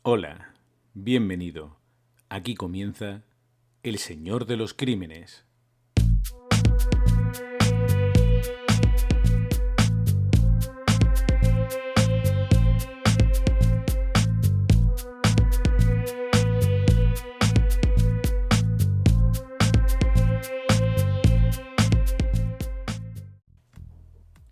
Hola, bienvenido. Aquí comienza El Señor de los Crímenes.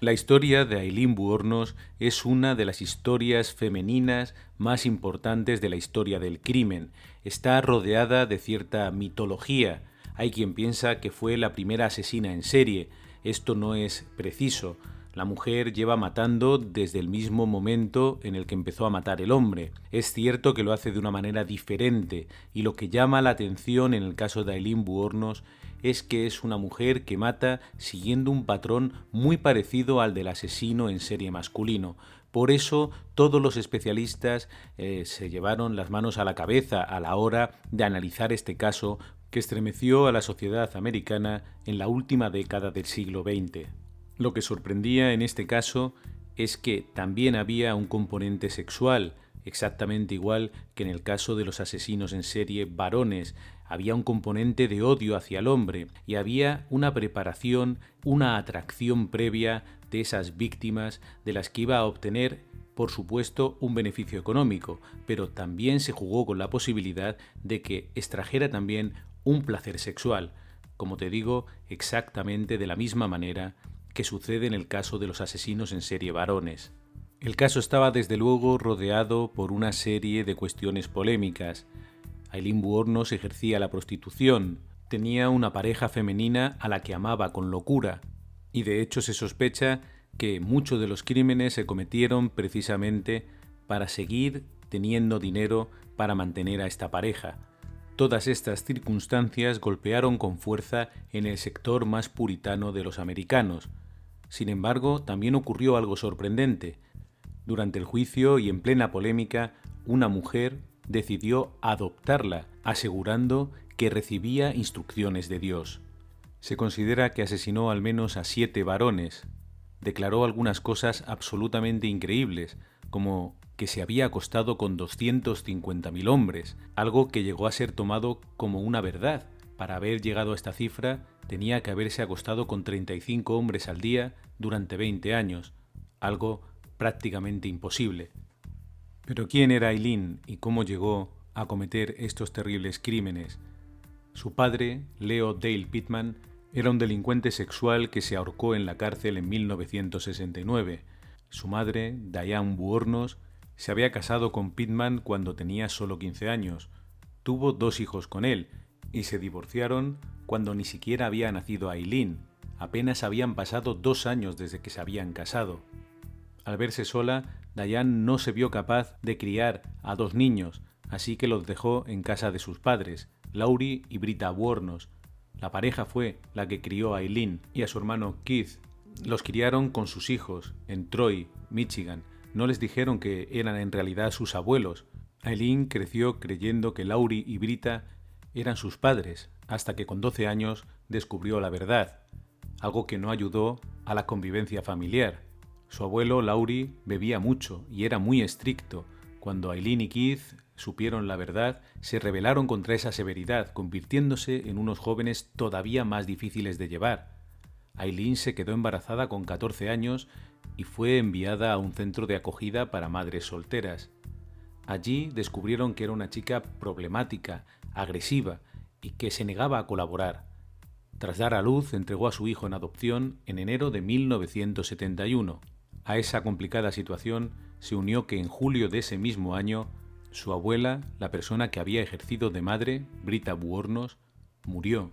La historia de Aileen Wuornos es una de las historias femeninas más importantes de la historia del crimen. Está rodeada de cierta mitología. Hay quien piensa que fue la primera asesina en serie. Esto no es preciso. La mujer lleva matando desde el mismo momento en el que empezó a matar el hombre. Es cierto que lo hace de una manera diferente, y lo que llama la atención en el caso de Aileen Wuornos es que es una mujer que mata siguiendo un patrón muy parecido al del asesino en serie masculino. Por eso todos los especialistas se llevaron las manos a la cabeza a la hora de analizar este caso que estremeció a la sociedad americana en la última década del siglo XX. Lo que sorprendía en este caso es que también había un componente sexual, exactamente igual que en el caso de los asesinos en serie varones. Había un componente de odio hacia el hombre y había una preparación, una atracción previa de esas víctimas de las que iba a obtener, por supuesto, un beneficio económico, pero también se jugó con la posibilidad de que extrajera también un placer sexual, como te digo, exactamente de la misma manera que sucede en el caso de los asesinos en serie varones. El caso estaba desde luego rodeado por una serie de cuestiones polémicas. Aileen Wuornos ejercía la prostitución, tenía una pareja femenina a la que amaba con locura, y de hecho se sospecha que muchos de los crímenes se cometieron precisamente para seguir teniendo dinero para mantener a esta pareja. Todas estas circunstancias golpearon con fuerza en el sector más puritano de los americanos. Sin embargo, también ocurrió algo sorprendente. Durante el juicio y en plena polémica, una mujer decidió adoptarla, asegurando que recibía instrucciones de Dios. Se considera que asesinó al menos a 7 varones. Declaró algunas cosas absolutamente increíbles, como que se había acostado con 250.000 hombres, algo que llegó a ser tomado como una verdad. Para haber llegado a esta cifra, tenía que haberse acostado con 35 hombres al día durante 20 años, algo prácticamente imposible. Pero ¿quién era Aileen y cómo llegó a cometer estos terribles crímenes? Su padre, Leo Dale Pittman, era un delincuente sexual que se ahorcó en la cárcel en 1969. Su madre, Diane Wuornos, se había casado con Pittman cuando tenía solo 15 años. Tuvo 2 hijos con él y se divorciaron cuando ni siquiera había nacido Aileen. Apenas habían pasado 2 años desde que se habían casado. Al verse sola, Diane no se vio capaz de criar a 2 niños, así que los dejó en casa de sus padres, Laurie y Britta Wuornos. La pareja fue la que crió a Aileen y a su hermano Keith. Los criaron con sus hijos en Troy, Michigan. No les dijeron que eran en realidad sus abuelos. Aileen creció creyendo que Laurie y Britta eran sus padres, hasta que con 12 años descubrió la verdad, algo que no ayudó a la convivencia familiar. Su abuelo, Laurie, bebía mucho y era muy estricto. Cuando Aileen y Keith supieron la verdad, se rebelaron contra esa severidad, convirtiéndose en unos jóvenes todavía más difíciles de llevar. Aileen se quedó embarazada con 14 años y fue enviada a un centro de acogida para madres solteras. Allí descubrieron que era una chica problemática, agresiva y que se negaba a colaborar. Tras dar a luz, entregó a su hijo en adopción en enero de 1971. A esa complicada situación se unió que en julio de ese mismo año, su abuela, la persona que había ejercido de madre, Britta Wuornos, murió.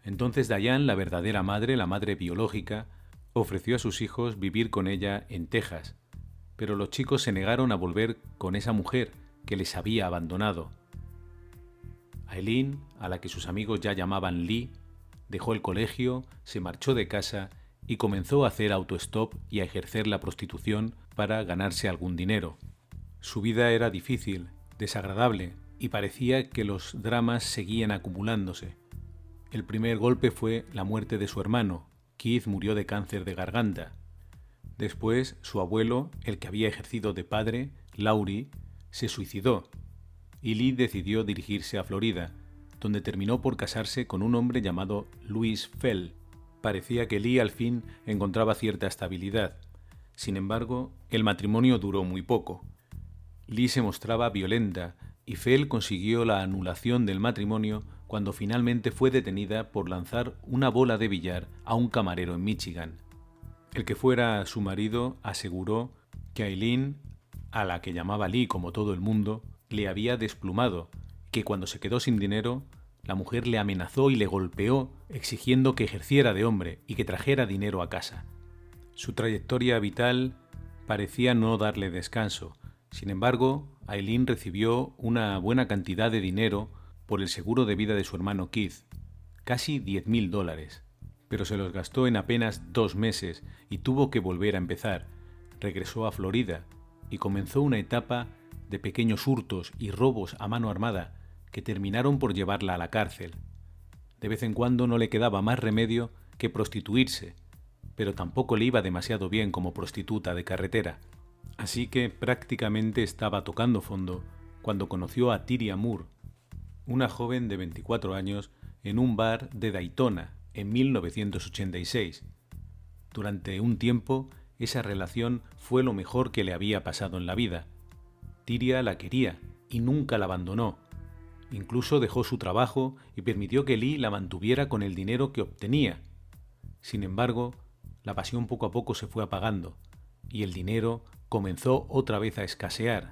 Entonces Diane, la verdadera madre, la madre biológica, ofreció a sus hijos vivir con ella en Texas, pero los chicos se negaron a volver con esa mujer que les había abandonado. Aileen, a la que sus amigos ya llamaban Lee, dejó el colegio, se marchó de casa y comenzó a hacer autostop y a ejercer la prostitución para ganarse algún dinero. Su vida era difícil, desagradable, y parecía que los dramas seguían acumulándose. El primer golpe fue la muerte de su hermano. Keith murió de cáncer de garganta. Después, su abuelo, el que había ejercido de padre, Laurie, se suicidó. y Lee decidió dirigirse a Florida, donde terminó por casarse con un hombre llamado Louis Fell. Parecía que Lee al fin encontraba cierta estabilidad. Sin embargo, el matrimonio duró muy poco. Lee se mostraba violenta y Fell consiguió la anulación del matrimonio cuando finalmente fue detenida por lanzar una bola de billar a un camarero en Michigan. El que fuera su marido aseguró que Eileen, a la que llamaba Lee como todo el mundo, le había desplumado, que cuando se quedó sin dinero, la mujer le amenazó y le golpeó, exigiendo que ejerciera de hombre y que trajera dinero a casa. Su trayectoria vital parecía no darle descanso. Sin embargo, Eileen recibió una buena cantidad de dinero por el seguro de vida de su hermano Keith, casi $10,000, pero se los gastó en apenas 2 meses y tuvo que volver a empezar. Regresó a Florida y comenzó una etapa de pequeños hurtos y robos a mano armada que terminaron por llevarla a la cárcel. De vez en cuando no le quedaba más remedio que prostituirse, pero tampoco le iba demasiado bien como prostituta de carretera. Así que prácticamente estaba tocando fondo cuando conoció a Tyria Moore, una joven de 24 años, en un bar de Daytona en 1986. Durante un tiempo, esa relación fue lo mejor que le había pasado en la vida. Tyria la quería y nunca la abandonó. Incluso dejó su trabajo y permitió que Lee la mantuviera con el dinero que obtenía. Sin embargo, la pasión poco a poco se fue apagando y el dinero comenzó otra vez a escasear.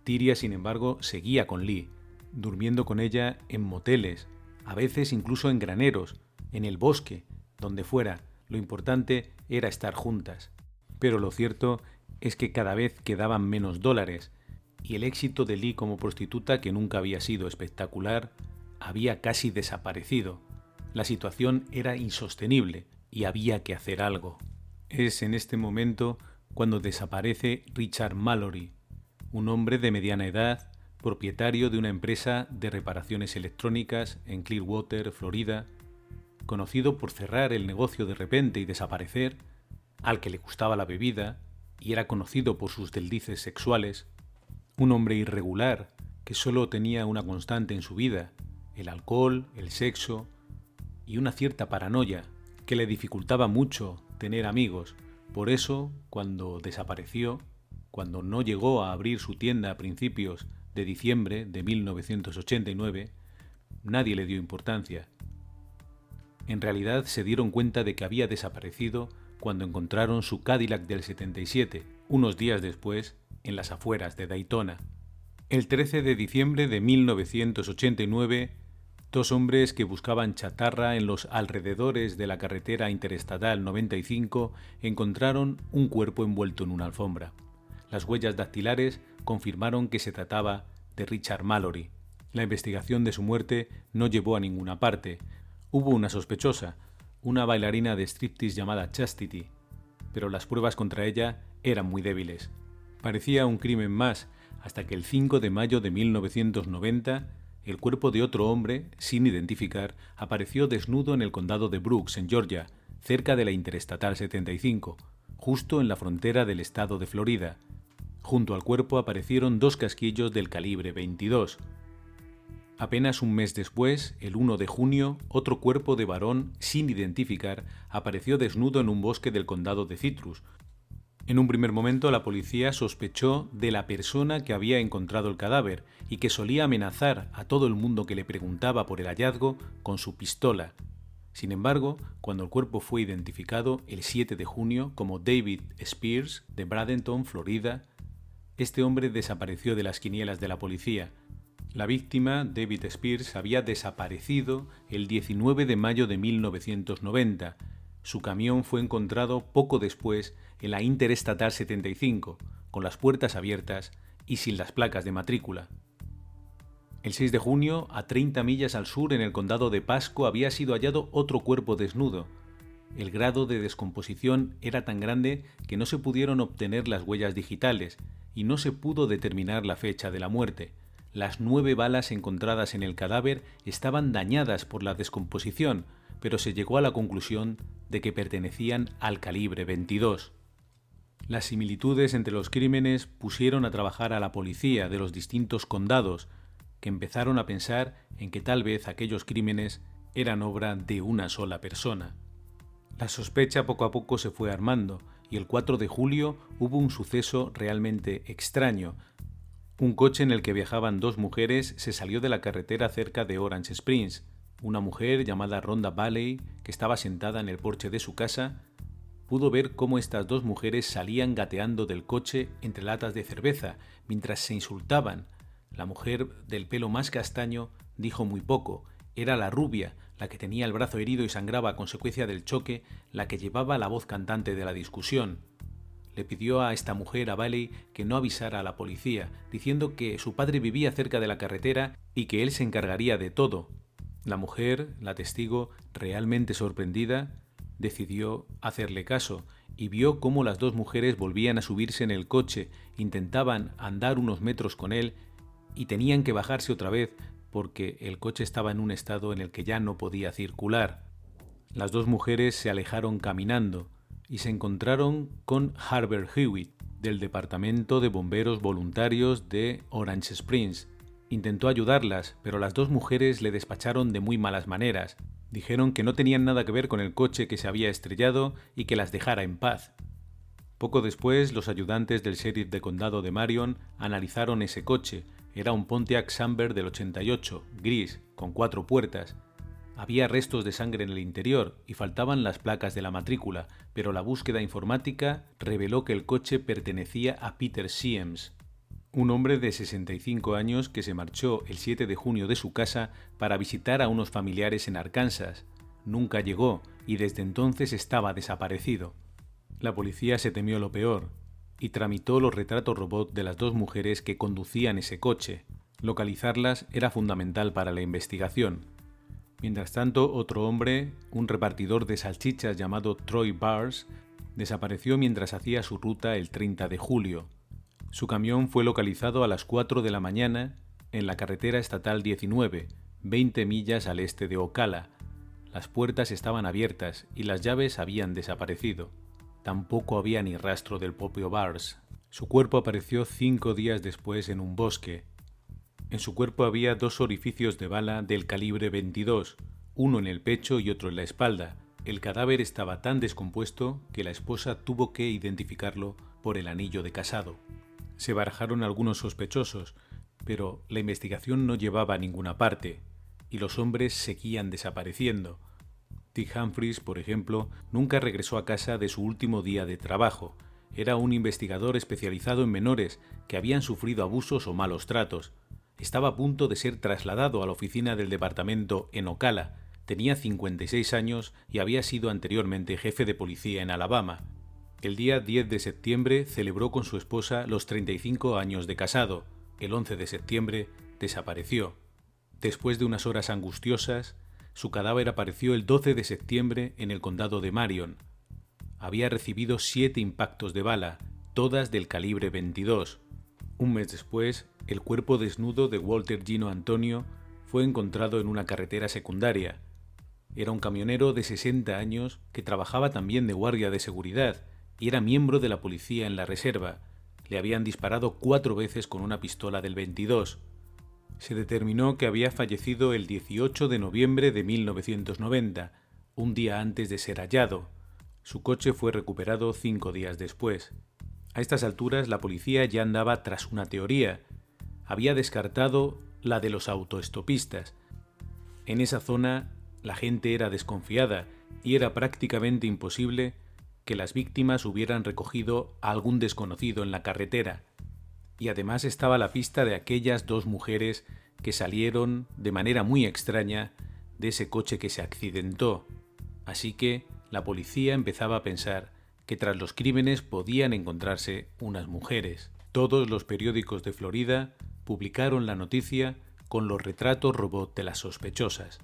Tyria, sin embargo, seguía con Lee, durmiendo con ella en moteles, a veces incluso en graneros, en el bosque, donde fuera. Lo importante era estar juntas. Pero lo cierto es que cada vez quedaban menos dólares, y el éxito de Lee como prostituta, que nunca había sido espectacular, había casi desaparecido. La situación era insostenible y había que hacer algo. Es en este momento cuando desaparece Richard Mallory, un hombre de mediana edad, propietario de una empresa de reparaciones electrónicas en Clearwater, Florida, conocido por cerrar el negocio de repente y desaparecer, al que le gustaba la bebida y era conocido por sus deslices sexuales, un hombre irregular que solo tenía una constante en su vida, el alcohol, el sexo y una cierta paranoia que le dificultaba mucho tener amigos. Por eso, cuando desapareció, cuando no llegó a abrir su tienda a principios de diciembre de 1989, nadie le dio importancia. En realidad se dieron cuenta de que había desaparecido cuando encontraron su Cadillac del 77, unos días después, en las afueras de Daytona. El 13 de diciembre de 1989, 2 hombres que buscaban chatarra en los alrededores de la carretera interestatal 95 encontraron un cuerpo envuelto en una alfombra. Las huellas dactilares confirmaron que se trataba de Richard Mallory. La investigación de su muerte no llevó a ninguna parte. Hubo una sospechosa, una bailarina de striptease llamada Chastity, pero las pruebas contra ella eran muy débiles. Parecía un crimen más, hasta que el 5 de mayo de 1990, el cuerpo de otro hombre, sin identificar, apareció desnudo en el condado de Brooks, en Georgia, cerca de la Interestatal 75, justo en la frontera del estado de Florida. Junto al cuerpo aparecieron 2 casquillos del calibre 22. Apenas un mes después, el 1 de junio, otro cuerpo de varón sin identificar apareció desnudo en un bosque del condado de Citrus. En un primer momento la policía sospechó de la persona que había encontrado el cadáver y que solía amenazar a todo el mundo que le preguntaba por el hallazgo con su pistola. Sin embargo, cuando el cuerpo fue identificado el 7 de junio como David Spears, de Bradenton, Florida, este hombre desapareció de las quinielas de la policía. La víctima, David Spears, había desaparecido el 19 de mayo de 1990. Su camión fue encontrado poco después en la Interestatal 75, con las puertas abiertas y sin las placas de matrícula. El 6 de junio, a 30 millas al sur en el condado de Pasco, había sido hallado otro cuerpo desnudo. El grado de descomposición era tan grande que no se pudieron obtener las huellas digitales y no se pudo determinar la fecha de la muerte. Las 9 balas encontradas en el cadáver estaban dañadas por la descomposición, pero se llegó a la conclusión de que pertenecían al calibre 22. Las similitudes entre los crímenes pusieron a trabajar a la policía de los distintos condados, que empezaron a pensar en que tal vez aquellos crímenes eran obra de una sola persona. La sospecha poco a poco se fue armando y el 4 de julio hubo un suceso realmente extraño. Un coche en el que viajaban dos mujeres se salió de la carretera cerca de Orange Springs. Una mujer llamada Rhonda Valley, que estaba sentada en el porche de su casa, pudo ver cómo estas dos mujeres salían gateando del coche entre latas de cerveza mientras se insultaban. La mujer del pelo más castaño dijo muy poco. Era la rubia, la que tenía el brazo herido y sangraba a consecuencia del choque, la que llevaba la voz cantante de la discusión. Le pidió a esta mujer, a Bailey, que no avisara a la policía, diciendo que su padre vivía cerca de la carretera y que él se encargaría de todo. La mujer, la testigo, realmente sorprendida, decidió hacerle caso y vio cómo las dos mujeres volvían a subirse en el coche, intentaban andar unos metros con él y tenían que bajarse otra vez porque el coche estaba en un estado en el que ya no podía circular. Las dos mujeres se alejaron caminando y se encontraron con Harvey Hewitt, del Departamento de Bomberos Voluntarios de Orange Springs. Intentó ayudarlas, pero las dos mujeres le despacharon de muy malas maneras. Dijeron que no tenían nada que ver con el coche que se había estrellado y que las dejara en paz. Poco después, los ayudantes del sheriff de condado de Marion analizaron ese coche. Era un Pontiac Sunbird del 88, gris, con 4 puertas. Había restos de sangre en el interior y faltaban las placas de la matrícula, pero la búsqueda informática reveló que el coche pertenecía a Peter Siems, un hombre de 65 años que se marchó el 7 de junio de su casa para visitar a unos familiares en Arkansas. Nunca llegó y desde entonces estaba desaparecido. La policía se temió lo peor y tramitó los retratos robot de las dos mujeres que conducían ese coche. Localizarlas era fundamental para la investigación. Mientras tanto, otro hombre, un repartidor de salchichas llamado Troy Bars, desapareció mientras hacía su ruta el 30 de julio. Su camión fue localizado a las 4 de la mañana en la carretera estatal 19, 20 millas al este de Ocala. Las puertas estaban abiertas y las llaves habían desaparecido. Tampoco había ni rastro del propio Bars. Su cuerpo apareció 5 días después en un bosque. En su cuerpo había 2 orificios de bala del calibre 22, uno en el pecho y otro en la espalda. El cadáver estaba tan descompuesto que la esposa tuvo que identificarlo por el anillo de casado. Se barajaron algunos sospechosos, pero la investigación no llevaba a ninguna parte, y los hombres seguían desapareciendo. Dick Humphries, por ejemplo, nunca regresó a casa de su último día de trabajo. Era un investigador especializado en menores que habían sufrido abusos o malos tratos. Estaba a punto de ser trasladado a la oficina del departamento en Ocala. Tenía 56 años y había sido anteriormente jefe de policía en Alabama. El día 10 de septiembre celebró con su esposa los 35 años de casado. El 11 de septiembre desapareció. Después de unas horas angustiosas, su cadáver apareció el 12 de septiembre en el condado de Marion. Había recibido 7 impactos de bala, todas del calibre 22. Un mes después, el cuerpo desnudo de Walter Gino Antonio fue encontrado en una carretera secundaria. Era un camionero de 60 años que trabajaba también de guardia de seguridad y era miembro de la policía en la reserva. Le habían disparado 4 veces con una pistola del 22. Se determinó que había fallecido el 18 de noviembre de 1990, un día antes de ser hallado. Su coche fue recuperado 5 días después. A estas alturas la policía ya andaba tras una teoría. Había descartado la de los autoestopistas. En esa zona la gente era desconfiada y era prácticamente imposible que las víctimas hubieran recogido a algún desconocido en la carretera. Y además estaba la pista de aquellas 2 mujeres que salieron de manera muy extraña de ese coche que se accidentó. Así que la policía empezaba a pensar que tras los crímenes podían encontrarse unas mujeres. Todos los periódicos de Florida publicaron la noticia con los retratos robot de las sospechosas.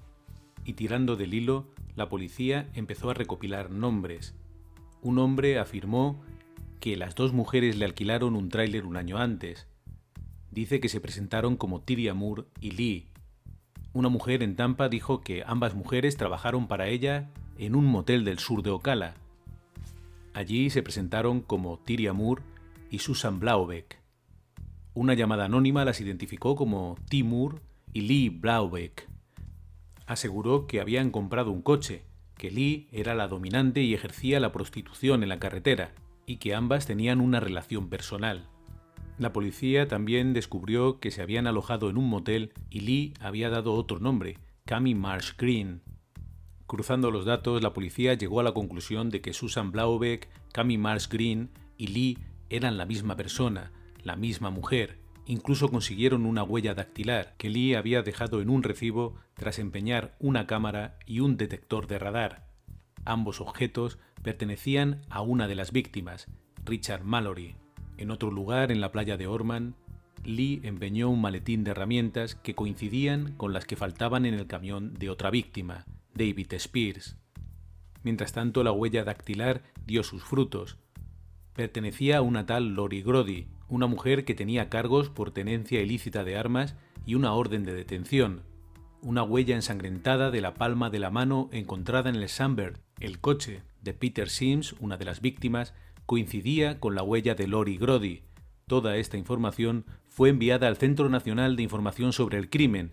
Y tirando del hilo, la policía empezó a recopilar nombres. Un hombre afirmó que las 2 mujeres le alquilaron un tráiler un año antes. Dice que se presentaron como Tyria Moore y Lee. Una mujer en Tampa dijo que ambas mujeres trabajaron para ella en un motel del sur de Ocala. Allí se presentaron como Tyria Moore y Susan Blaubeck. Una llamada anónima las identificó como T. Moore y Lee Blaubeck. Aseguró que habían comprado un coche, que Lee era la dominante y ejercía la prostitución en la carretera, y que ambas tenían una relación personal. La policía también descubrió que se habían alojado en un motel y Lee había dado otro nombre, Cami Marsh Green. Cruzando los datos, la policía llegó a la conclusión de que Susan Blaubeck, Cami Marsh Green y Lee eran la misma persona, la misma mujer. Incluso consiguieron una huella dactilar que Lee había dejado en un recibo tras empeñar una cámara y un detector de radar. Ambos objetos pertenecían a una de las víctimas, Richard Mallory. En otro lugar, en la playa de Orman, Lee empeñó un maletín de herramientas que coincidían con las que faltaban en el camión de otra víctima, David Spears. Mientras tanto, la huella dactilar dio sus frutos. Pertenecía a una tal Lori Grody, una mujer que tenía cargos por tenencia ilícita de armas y una orden de detención. Una huella ensangrentada de la palma de la mano encontrada en el Sunbird, el coche de Peter Sims, una de las víctimas, coincidía con la huella de Lori Grody. Toda esta información fue enviada al Centro Nacional de Información sobre el Crimen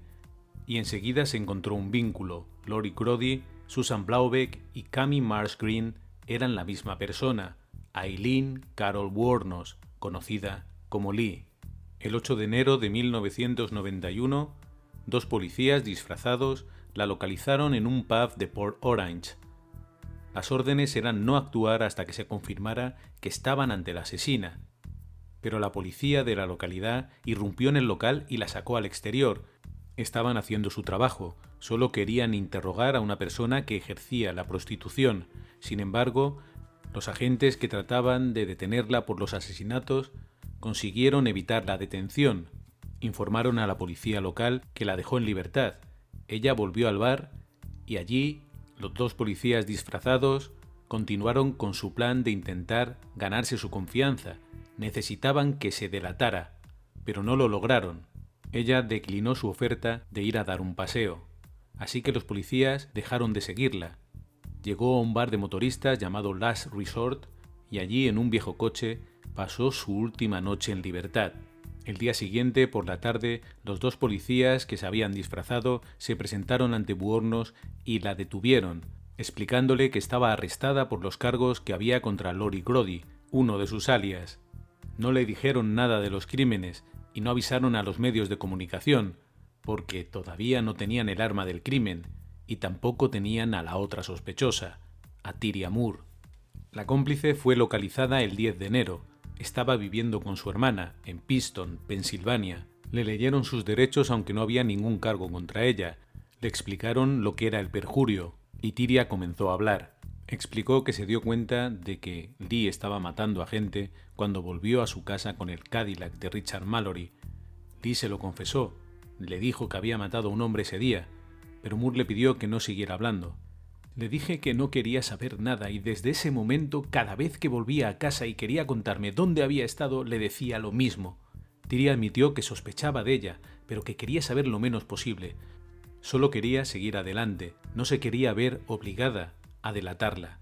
y enseguida se encontró un vínculo. Lori Grody, Susan Blaubeck y Cami Marsh Green eran la misma persona, Eileen Carol Wuornos, conocida como Lee. El 8 de enero de 1991, dos policías disfrazados la localizaron en un pub de Port Orange. Las órdenes eran no actuar hasta que se confirmara que estaban ante la asesina. Pero la policía de la localidad irrumpió en el local y la sacó al exterior. Estaban haciendo su trabajo, solo querían interrogar a una persona que ejercía la prostitución. Sin embargo, los agentes que trataban de detenerla por los asesinatos consiguieron evitar la detención. Informaron a la policía local que la dejó en libertad. Ella volvió al bar y allí los dos policías disfrazados continuaron con su plan de intentar ganarse su confianza. Necesitaban que se delatara, pero no lo lograron. Ella declinó su oferta de ir a dar un paseo, así que los policías dejaron de seguirla. Llegó a un bar de motoristas llamado Last Resort y allí, en un viejo coche, pasó su última noche en libertad. El día siguiente, por la tarde, los dos policías que se habían disfrazado se presentaron ante Wuornos y la detuvieron, explicándole que estaba arrestada por los cargos que había contra Lori Grody, uno de sus alias. No le dijeron nada de los crímenes y no avisaron a los medios de comunicación, porque todavía no tenían el arma del crimen y tampoco tenían a la otra sospechosa, a Tyria Moore. La cómplice fue localizada el 10 de enero. Estaba viviendo con su hermana en Princeton, Pensilvania. Le leyeron sus derechos aunque no había ningún cargo contra ella. Le explicaron lo que era el perjurio y Tyria comenzó a hablar. Explicó que se dio cuenta de que Lee estaba matando a gente cuando volvió a su casa con el Cadillac de Richard Mallory. Lee se lo confesó. Le dijo que había matado a un hombre ese día, pero Moore le pidió que no siguiera hablando. Le dije que no quería saber nada y desde ese momento, cada vez que volvía a casa y quería contarme dónde había estado, le decía lo mismo. Tyria admitió que sospechaba de ella, pero que quería saber lo menos posible. Solo quería seguir adelante, no se quería ver obligada a delatarla.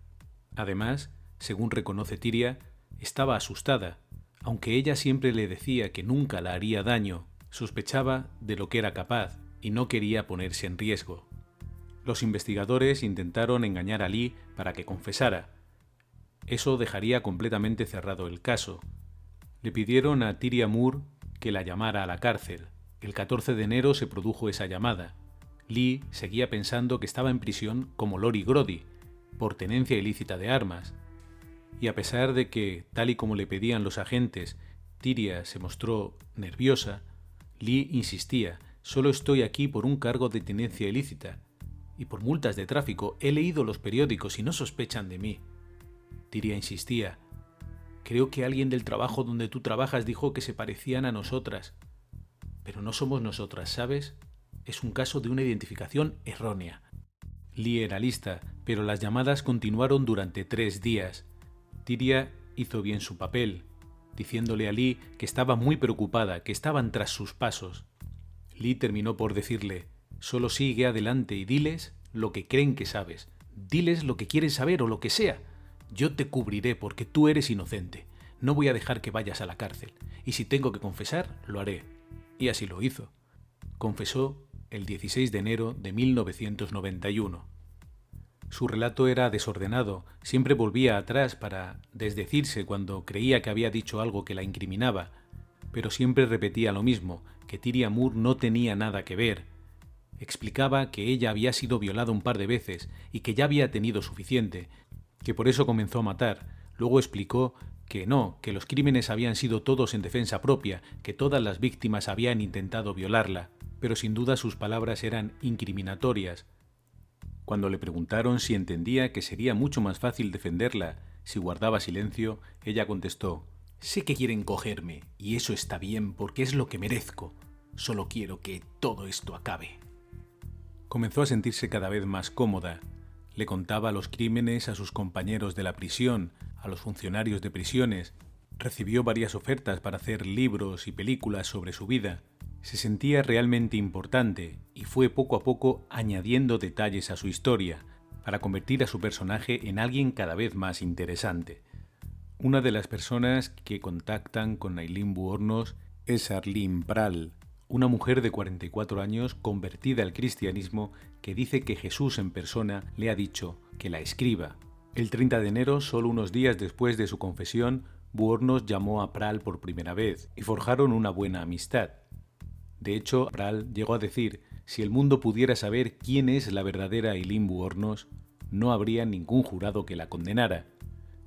Además, según reconoce Tyria, estaba asustada, aunque ella siempre le decía que nunca la haría daño. Sospechaba de lo que era capaz y no quería ponerse en riesgo. Los investigadores intentaron engañar a Lee para que confesara. Eso dejaría completamente cerrado el caso. Le pidieron a Tyria Moore que la llamara a la cárcel. El 14 de enero se produjo esa llamada. Lee seguía pensando que estaba en prisión como Lori Grody, por tenencia ilícita de armas. Y a pesar de que, tal y como le pedían los agentes, Tyria se mostró nerviosa, Lee insistía: «Solo estoy aquí por un cargo de tenencia ilícita y por multas de tráfico. He leído los periódicos y no sospechan de mí». Tyria insistía: «Creo que alguien del trabajo donde tú trabajas dijo que se parecían a nosotras. Pero no somos nosotras, ¿sabes? Es un caso de una identificación errónea». Lee era lista, pero las llamadas continuaron durante 3 días. Tyria hizo bien su papel, diciéndole a Lee que estaba muy preocupada, que estaban tras sus pasos. Lee terminó por decirle: «Solo sigue adelante y diles lo que creen que sabes. Diles lo que quieren saber o lo que sea. Yo te cubriré porque tú eres inocente. No voy a dejar que vayas a la cárcel. Y si tengo que confesar, lo haré». Y así lo hizo. Confesó el 16 de enero de 1991. Su relato era desordenado, siempre volvía atrás para desdecirse cuando creía que había dicho algo que la incriminaba, pero siempre repetía lo mismo, que Tyria Moore no tenía nada que ver. Explicaba que ella había sido violada un par de veces y que ya había tenido suficiente, que por eso comenzó a matar. Luego explicó que no, que los crímenes habían sido todos en defensa propia, que todas las víctimas habían intentado violarla, pero sin duda sus palabras eran incriminatorias. Cuando le preguntaron si entendía que sería mucho más fácil defenderla si guardaba silencio, ella contestó: «Sé que quieren cogerme, y eso está bien porque es lo que merezco. Solo quiero que todo esto acabe». Comenzó a sentirse cada vez más cómoda. Le contaba los crímenes a sus compañeros de la prisión, a los funcionarios de prisiones. Recibió varias ofertas para hacer libros y películas sobre su vida. Se sentía realmente importante y fue poco a poco añadiendo detalles a su historia para convertir a su personaje en alguien cada vez más interesante. Una de las personas que contactan con Aileen Wuornos es Arlene Pral, una mujer de 44 años convertida al cristianismo que dice que Jesús en persona le ha dicho que la escriba. El 30 de enero, solo unos días después de su confesión, Wuornos llamó a Pral por primera vez y forjaron una buena amistad. De hecho, Pral llegó a decir: si el mundo pudiera saber quién es la verdadera Aileen Wuornos, no habría ningún jurado que la condenara.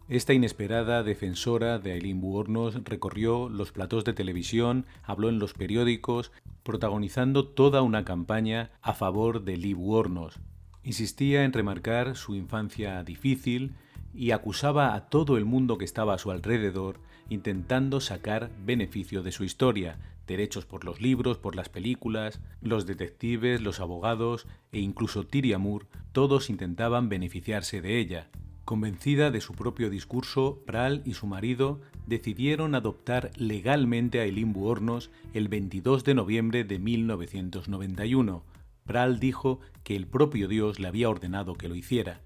Esta inesperada defensora de Aileen Wuornos recorrió los platós de televisión, habló en los periódicos, protagonizando toda una campaña a favor de Lee Wuornos. Insistía en remarcar su infancia difícil y acusaba a todo el mundo que estaba a su alrededor, intentando sacar beneficio de su historia, derechos por los libros, por las películas, los detectives, los abogados e incluso Tyria Moore, todos intentaban beneficiarse de ella. Convencida de su propio discurso, Pral y su marido decidieron adoptar legalmente a Aileen Wuornos el 22 de noviembre de 1991. Pral dijo que el propio Dios le había ordenado que lo hiciera.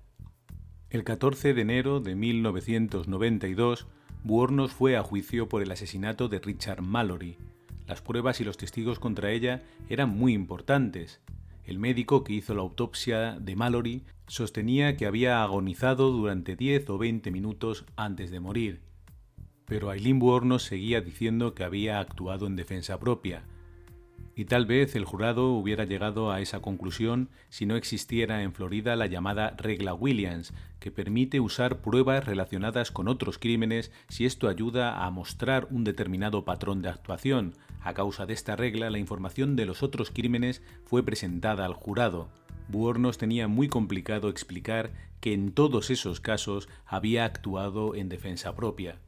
El 14 de enero de 1992, Wuornos fue a juicio por el asesinato de Richard Mallory. Las pruebas y los testigos contra ella eran muy importantes. El médico que hizo la autopsia de Mallory sostenía que había agonizado durante 10 o 20 minutos antes de morir. Pero Aileen Wuornos seguía diciendo que había actuado en defensa propia. Y tal vez el jurado hubiera llegado a esa conclusión si no existiera en Florida la llamada regla Williams, que permite usar pruebas relacionadas con otros crímenes si esto ayuda a mostrar un determinado patrón de actuación. A causa de esta regla, la información de los otros crímenes fue presentada al jurado. Wuornos tenía muy complicado explicar que en todos esos casos había actuado en defensa propia.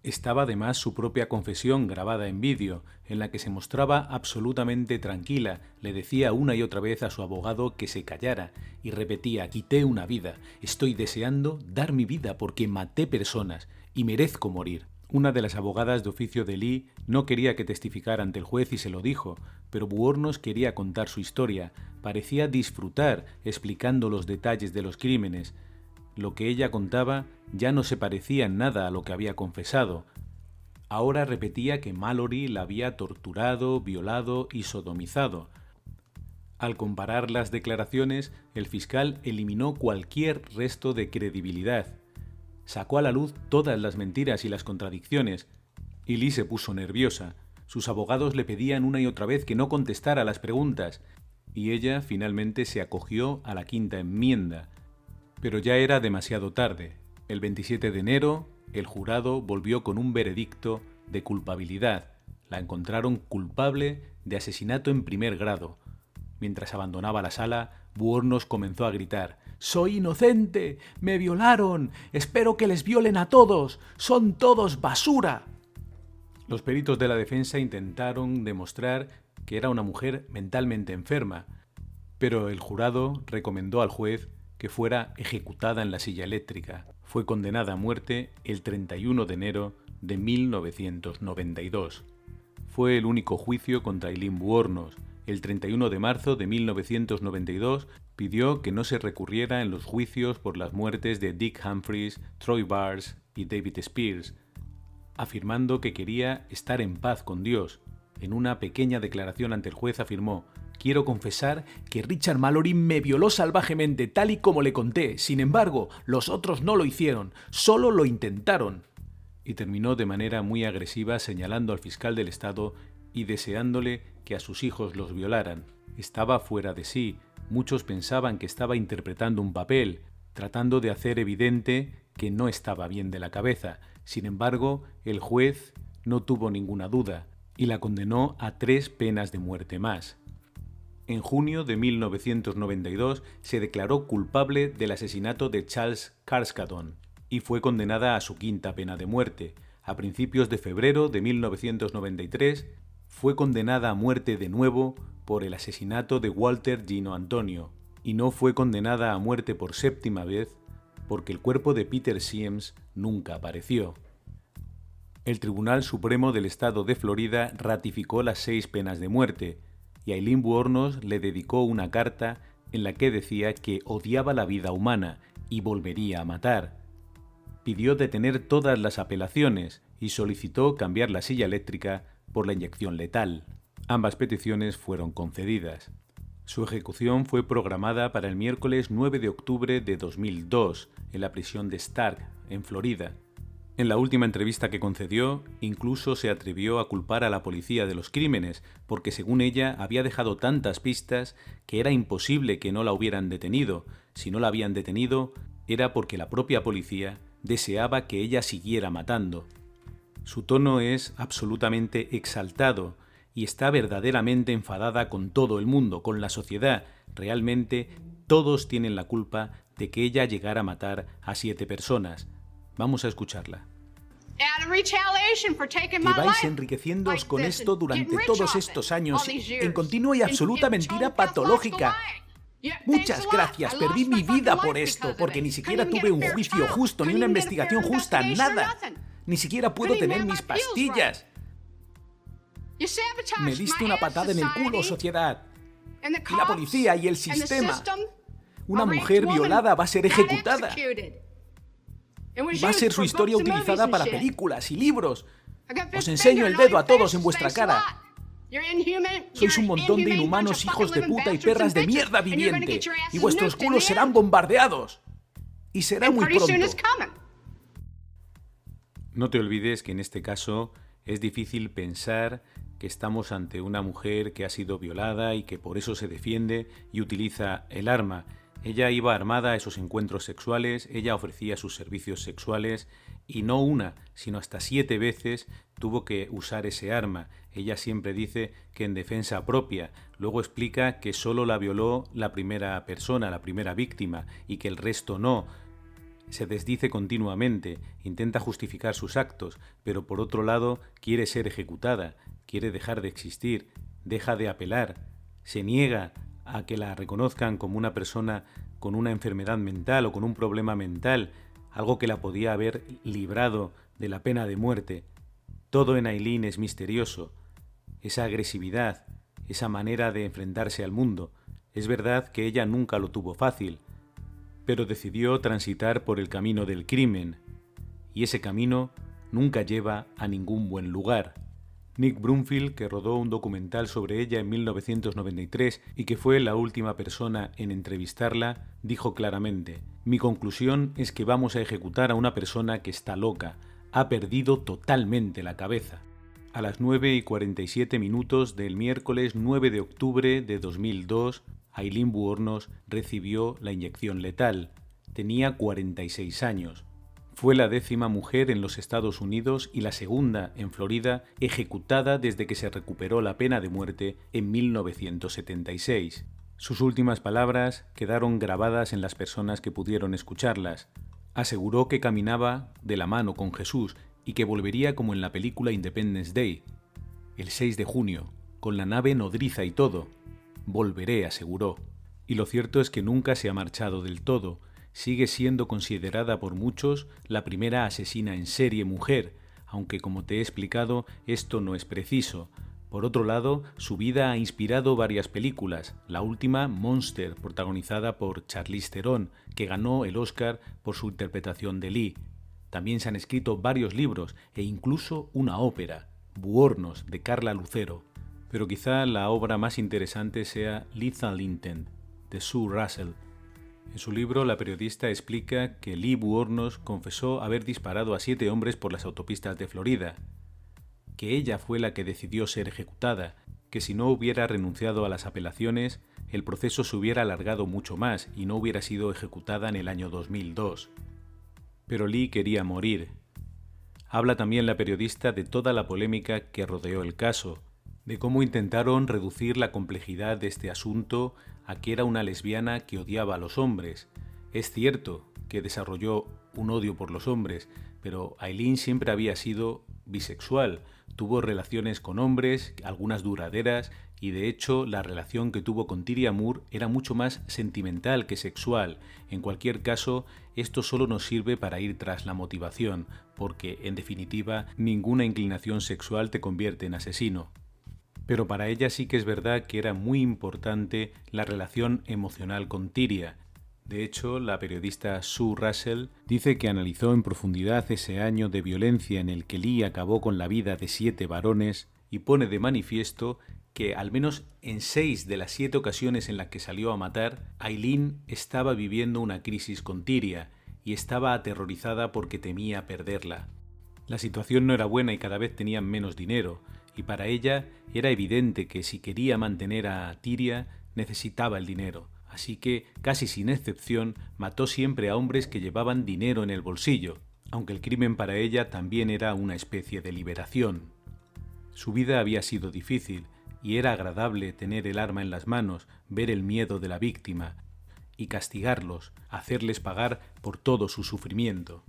Estaba además su propia confesión grabada en vídeo, en la que se mostraba absolutamente tranquila, le decía una y otra vez a su abogado que se callara, y repetía: «Quité una vida, estoy deseando dar mi vida porque maté personas y merezco morir». Una de las abogadas de oficio de Lee no quería que testificara ante el juez y se lo dijo, pero Wuornos quería contar su historia, parecía disfrutar explicando los detalles de los crímenes. Lo que ella contaba ya no se parecía en nada a lo que había confesado. Ahora repetía que Mallory la había torturado, violado y sodomizado. Al comparar las declaraciones, el fiscal eliminó cualquier resto de credibilidad. Sacó a la luz todas las mentiras y las contradicciones, y Lee se puso nerviosa. Sus abogados le pedían una y otra vez que no contestara las preguntas, y ella finalmente se acogió a la quinta enmienda. Pero ya era demasiado tarde. El 27 de enero, el jurado volvió con un veredicto de culpabilidad. La encontraron culpable de asesinato en primer grado. Mientras abandonaba la sala, Wuornos comenzó a gritar: «¡Soy inocente! ¡Me violaron! ¡Espero que les violen a todos! ¡Son todos basura!». Los peritos de la defensa intentaron demostrar que era una mujer mentalmente enferma, pero el jurado recomendó al juez que fuera ejecutada en la silla eléctrica. Fue condenada a muerte el 31 de enero de 1992. Fue el único juicio contra Aileen Wuornos. El 31 de marzo de 1992 pidió que no se recurriera en los juicios por las muertes de Dick Humphries, Troy Barnes y David Spears, afirmando que quería estar en paz con Dios. En una pequeña declaración ante el juez afirmó: «Quiero confesar que Richard Mallory me violó salvajemente tal y como le conté. Sin embargo, los otros no lo hicieron, solo lo intentaron». Y terminó de manera muy agresiva señalando al fiscal del estado y deseándole que a sus hijos los violaran. Estaba fuera de sí. Muchos pensaban que estaba interpretando un papel, tratando de hacer evidente que no estaba bien de la cabeza. Sin embargo, el juez no tuvo ninguna duda y la condenó a 3 penas de muerte más. En junio de 1992 se declaró culpable del asesinato de Charles Carskadon y fue condenada a su 5ª pena de muerte. A principios de febrero de 1993 fue condenada a muerte de nuevo por el asesinato de Walter Gino Antonio, y no fue condenada a muerte por 7ª vez porque el cuerpo de Peter Siems nunca apareció. El Tribunal Supremo del Estado de Florida ratificó las 6 penas de muerte, y Aileen Wuornos le dedicó una carta en la que decía que odiaba la vida humana y volvería a matar. Pidió detener todas las apelaciones y solicitó cambiar la silla eléctrica por la inyección letal. Ambas peticiones fueron concedidas. Su ejecución fue programada para el miércoles 9 de octubre de 2002 en la prisión de Stark, en Florida. En la última entrevista que concedió, incluso se atrevió a culpar a la policía de los crímenes, porque según ella había dejado tantas pistas que era imposible que no la hubieran detenido. Si no la habían detenido, era porque la propia policía deseaba que ella siguiera matando. Su tono es absolutamente exaltado y está verdaderamente enfadada con todo el mundo, con la sociedad. Realmente todos tienen la culpa de que ella llegara a matar a 7 personas. Vamos a escucharla. Lleváis enriqueciéndoos con esto durante todos estos años, en continua y absoluta mentira patológica. Muchas gracias, perdí mi vida por esto, porque ni siquiera tuve un juicio justo, ni una investigación justa, nada. Ni siquiera puedo tener mis pastillas. Me diste una patada en el culo, sociedad. Y la policía y el sistema. Una mujer violada va a ser ejecutada. Va a ser su historia utilizada para películas y libros. Os enseño el dedo a todos en vuestra cara. Sois un montón de inhumanos hijos de puta y perras de mierda viviente. Y vuestros culos serán bombardeados. Y será muy pronto. No te olvides que en este caso es difícil pensar que estamos ante una mujer que ha sido violada y que por eso se defiende y utiliza el arma. Ella iba armada a esos encuentros sexuales, ella ofrecía sus servicios sexuales y no una, sino hasta 7 veces tuvo que usar ese arma. Ella siempre dice que en defensa propia. Luego explica que solo la violó la primera persona, la primera víctima, y que el resto no. Se desdice continuamente, intenta justificar sus actos, pero por otro lado quiere ser ejecutada, quiere dejar de existir, deja de apelar, se niega a que la reconozcan como una persona con una enfermedad mental o con un problema mental, algo que la podía haber librado de la pena de muerte. Todo en Aileen es misterioso. Esa agresividad, esa manera de enfrentarse al mundo. Es verdad que ella nunca lo tuvo fácil, pero decidió transitar por el camino del crimen, y ese camino nunca lleva a ningún buen lugar. Nick Broomfield, que rodó un documental sobre ella en 1993 y que fue la última persona en entrevistarla, dijo claramente: «Mi conclusión es que vamos a ejecutar a una persona que está loca, ha perdido totalmente la cabeza». A las 9:47 del miércoles 9 de octubre de 2002, Aileen Wuornos recibió la inyección letal. Tenía 46 años. Fue la 10ª mujer en los Estados Unidos y la 2ª en Florida ejecutada desde que se recuperó la pena de muerte en 1976. Sus últimas palabras quedaron grabadas en las personas que pudieron escucharlas. Aseguró que caminaba de la mano con Jesús y que volvería como en la película Independence Day, el 6 de junio, con la nave nodriza y todo. «Volveré», aseguró. Y lo cierto es que nunca se ha marchado del todo. Sigue siendo considerada por muchos la primera asesina en serie mujer, aunque como te he explicado, esto no es preciso. Por otro lado, su vida ha inspirado varias películas, la última Monster, protagonizada por Charlize Theron, que ganó el Oscar por su interpretación de Lee. También se han escrito varios libros e incluso una ópera. Buhornos, de Carla Lucero, pero quizá la obra más interesante sea Lethal Intent, de Sue Russell. En su libro, la periodista explica que Lee Buhornos confesó haber disparado a 7 hombres por las autopistas de Florida, que ella fue la que decidió ser ejecutada, que si no hubiera renunciado a las apelaciones, el proceso se hubiera alargado mucho más y no hubiera sido ejecutada en el año 2002. Pero Lee quería morir. Habla también la periodista de toda la polémica que rodeó el caso, de cómo intentaron reducir la complejidad de este asunto a que era una lesbiana que odiaba a los hombres. Es cierto que desarrolló un odio por los hombres, pero Aileen siempre había sido bisexual, tuvo relaciones con hombres, algunas duraderas, y de hecho la relación que tuvo con Tyria Moore era mucho más sentimental que sexual. En cualquier caso, esto solo nos sirve para ir tras la motivación, porque, en definitiva, ninguna inclinación sexual te convierte en asesino. Pero para ella sí que es verdad que era muy importante la relación emocional con Tyria. De hecho, la periodista Sue Russell dice que analizó en profundidad ese año de violencia en el que Lee acabó con la vida de 7 varones y pone de manifiesto que al menos en 6 de las 7 ocasiones en las que salió a matar, Aileen estaba viviendo una crisis con Tyria y estaba aterrorizada porque temía perderla. La situación no era buena y cada vez tenían menos dinero, y para ella era evidente que si quería mantener a Tyria necesitaba el dinero, así que, casi sin excepción, mató siempre a hombres que llevaban dinero en el bolsillo, aunque el crimen para ella también era una especie de liberación. Su vida había sido difícil, y era agradable tener el arma en las manos, ver el miedo de la víctima, y castigarlos, hacerles pagar por todo su sufrimiento.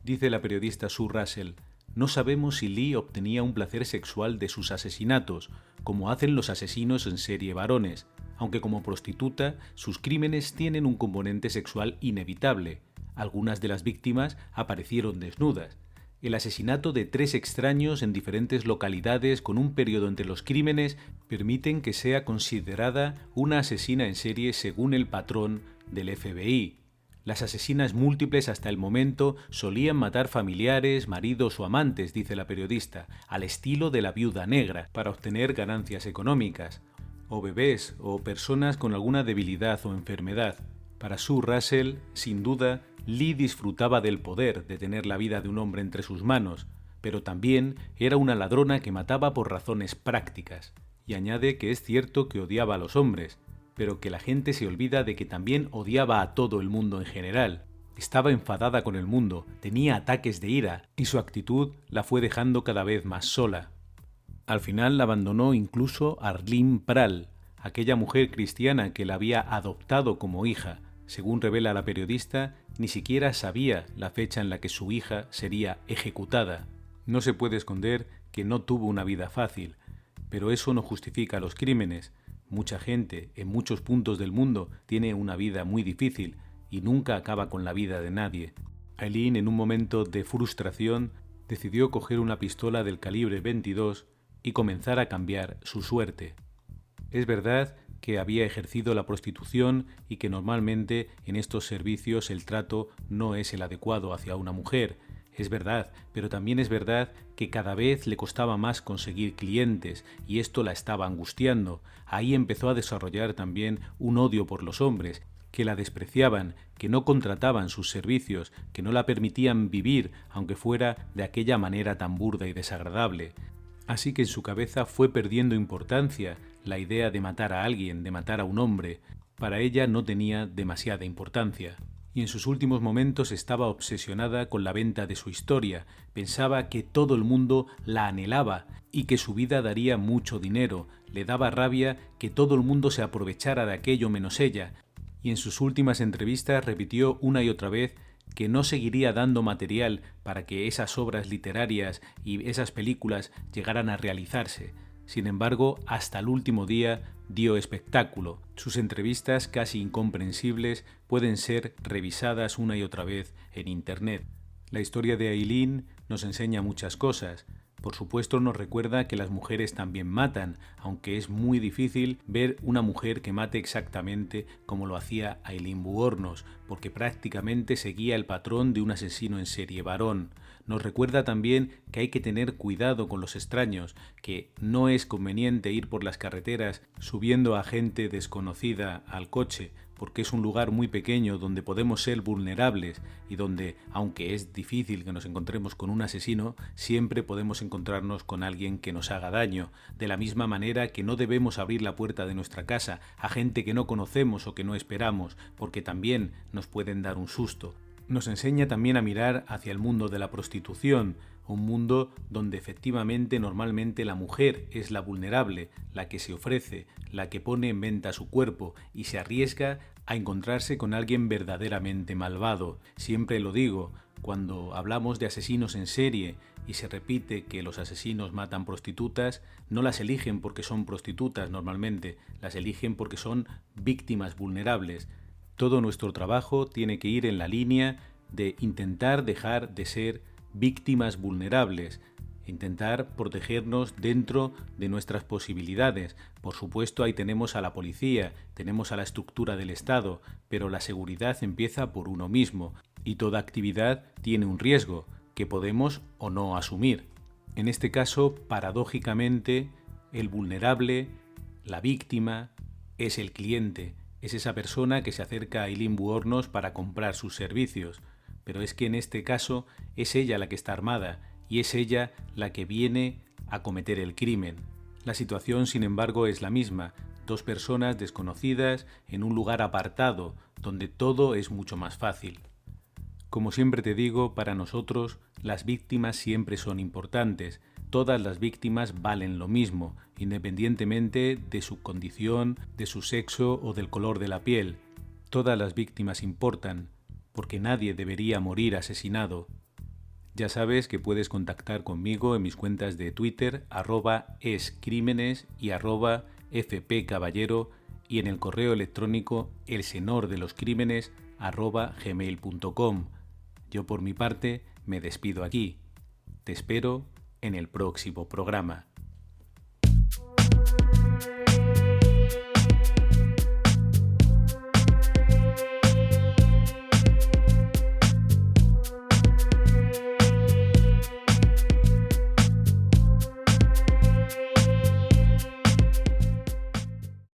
Dice la periodista Sue Russell: no sabemos si Lee obtenía un placer sexual de sus asesinatos, como hacen los asesinos en serie varones, aunque como prostituta sus crímenes tienen un componente sexual inevitable. Algunas de las víctimas aparecieron desnudas. El asesinato de 3 extraños en diferentes localidades con un periodo entre los crímenes permiten que sea considerada una asesina en serie según el patrón del FBI. Las asesinas múltiples hasta el momento solían matar familiares, maridos o amantes, dice la periodista, al estilo de la viuda negra, para obtener ganancias económicas, o bebés o personas con alguna debilidad o enfermedad. Para Sue Russell, sin duda, Lee disfrutaba del poder de tener la vida de un hombre entre sus manos, pero también era una ladrona que mataba por razones prácticas. Y añade que es cierto que odiaba a los hombres, pero que la gente se olvida de que también odiaba a todo el mundo en general. Estaba enfadada con el mundo, tenía ataques de ira, y su actitud la fue dejando cada vez más sola. Al final la abandonó incluso Arlene Pral, aquella mujer cristiana que la había adoptado como hija. Según revela la periodista, ni siquiera sabía la fecha en la que su hija sería ejecutada. No se puede esconder que no tuvo una vida fácil, pero eso no justifica los crímenes. Mucha gente, en muchos puntos del mundo, tiene una vida muy difícil y nunca acaba con la vida de nadie. Aileen, en un momento de frustración, decidió coger una pistola del calibre 22 y comenzar a cambiar su suerte. Es verdad que había ejercido la prostitución y que normalmente en estos servicios el trato no es el adecuado hacia una mujer. Es verdad, pero también es verdad que cada vez le costaba más conseguir clientes y esto la estaba angustiando. Ahí empezó a desarrollar también un odio por los hombres, que la despreciaban, que no contrataban sus servicios, que no la permitían vivir, aunque fuera de aquella manera tan burda y desagradable. Así que en su cabeza fue perdiendo importancia la idea de matar a alguien, de matar a un hombre. Para ella no tenía demasiada importancia. Y en sus últimos momentos estaba obsesionada con la venta de su historia. Pensaba que todo el mundo la anhelaba y que su vida daría mucho dinero. Le daba rabia que todo el mundo se aprovechara de aquello menos ella. Y en sus últimas entrevistas repitió una y otra vez que no seguiría dando material para que esas obras literarias y esas películas llegaran a realizarse. Sin embargo, hasta el último día dio espectáculo. Sus entrevistas, casi incomprensibles, pueden ser revisadas una y otra vez en Internet. La historia de Aileen nos enseña muchas cosas. Por supuesto nos recuerda que las mujeres también matan, aunque es muy difícil ver una mujer que mate exactamente como lo hacía Aileen Wuornos, porque prácticamente seguía el patrón de un asesino en serie varón. Nos recuerda también que hay que tener cuidado con los extraños, que no es conveniente ir por las carreteras subiendo a gente desconocida al coche, porque es un lugar muy pequeño donde podemos ser vulnerables y donde, aunque es difícil que nos encontremos con un asesino, siempre podemos encontrarnos con alguien que nos haga daño. De la misma manera que no debemos abrir la puerta de nuestra casa a gente que no conocemos o que no esperamos, porque también nos pueden dar un susto. Nos enseña también a mirar hacia el mundo de la prostitución, un mundo donde efectivamente normalmente la mujer es la vulnerable, la que se ofrece, la que pone en venta su cuerpo y se arriesga a encontrarse con alguien verdaderamente malvado. Siempre lo digo, cuando hablamos de asesinos en serie y se repite que los asesinos matan prostitutas, no las eligen porque son prostitutas normalmente, las eligen porque son víctimas vulnerables. Todo nuestro trabajo tiene que ir en la línea de intentar dejar de ser víctimas vulnerables, intentar protegernos dentro de nuestras posibilidades. Por supuesto, ahí tenemos a la policía, tenemos a la estructura del Estado, pero la seguridad empieza por uno mismo y toda actividad tiene un riesgo que podemos o no asumir. En este caso, paradójicamente, el vulnerable, la víctima, es el cliente. Es esa persona que se acerca a Aileen Wuornos para comprar sus servicios, pero es que en este caso es ella la que está armada y es ella la que viene a cometer el crimen. La situación, sin embargo, es la misma, dos personas desconocidas en un lugar apartado, donde todo es mucho más fácil. Como siempre te digo, para nosotros las víctimas siempre son importantes. Todas las víctimas valen lo mismo, independientemente de su condición, de su sexo o del color de la piel. Todas las víctimas importan, porque nadie debería morir asesinado. Ya sabes que puedes contactar conmigo en mis cuentas de Twitter, @escrímenes y @fpcaballero y en el correo electrónico elsenordeloscrímenes@gmail.com. Yo por mi parte me despido aquí. Te espero en el próximo programa.